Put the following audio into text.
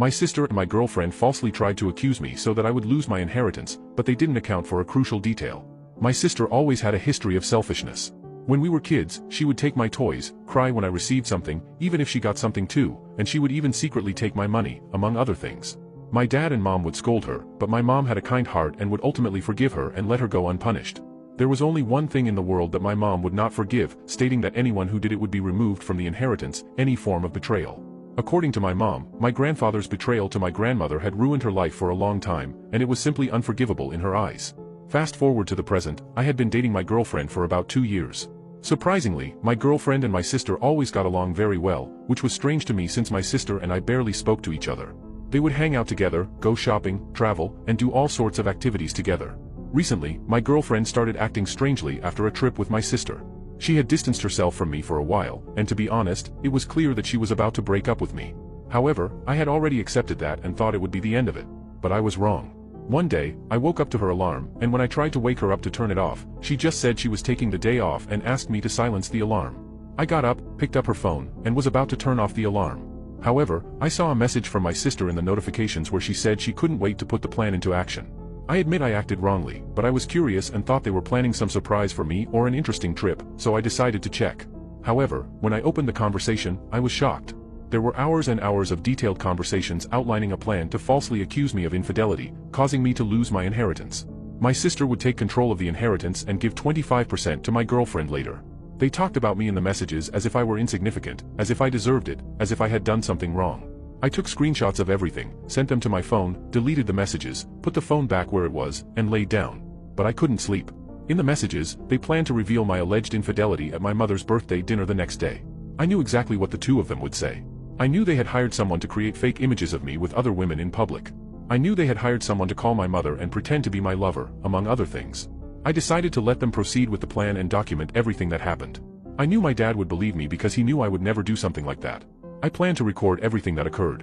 My sister and my girlfriend falsely tried to accuse me so that I would lose my inheritance, but they didn't account for a crucial detail. My sister always had a history of selfishness. When we were kids, she would take my toys, cry when I received something, even if she got something too, and she would even secretly take my money, among other things. My dad and mom would scold her, but my mom had a kind heart and would ultimately forgive her and let her go unpunished. There was only one thing in the world that my mom would not forgive, stating that anyone who did it would be removed from the inheritance, any form of betrayal. According to my mom, my grandfather's betrayal to my grandmother had ruined her life for a long time, and it was simply unforgivable in her eyes. Fast forward to the present, I had been dating my girlfriend for about 2 years. Surprisingly, my girlfriend and my sister always got along very well, which was strange to me since my sister and I barely spoke to each other. They would hang out together, go shopping, travel, and do all sorts of activities together. Recently, my girlfriend started acting strangely after a trip with my sister. She had distanced herself from me for a while, and to be honest, it was clear that she was about to break up with me. However, I had already accepted that and thought it would be the end of it. But I was wrong. One day, I woke up to her alarm, and when I tried to wake her up to turn it off, she just said she was taking the day off and asked me to silence the alarm. I got up, picked up her phone, and was about to turn off the alarm. However, I saw a message from my sister in the notifications where she said she couldn't wait to put the plan into action. I admit I acted wrongly, but I was curious and thought they were planning some surprise for me or an interesting trip, so I decided to check. However, when I opened the conversation, I was shocked. There were hours and hours of detailed conversations outlining a plan to falsely accuse me of infidelity, causing me to lose my inheritance. My sister would take control of the inheritance and give 25% to my girlfriend later. They talked about me in the messages as if I were insignificant, as if I deserved it, as if I had done something wrong. I took screenshots of everything, sent them to my phone, deleted the messages, put the phone back where it was, and laid down. But I couldn't sleep. In the messages, they planned to reveal my alleged infidelity at my mother's birthday dinner the next day. I knew exactly what the two of them would say. I knew they had hired someone to create fake images of me with other women in public. I knew they had hired someone to call my mother and pretend to be my lover, among other things. I decided to let them proceed with the plan and document everything that happened. I knew my dad would believe me because he knew I would never do something like that. I planned to record everything that occurred.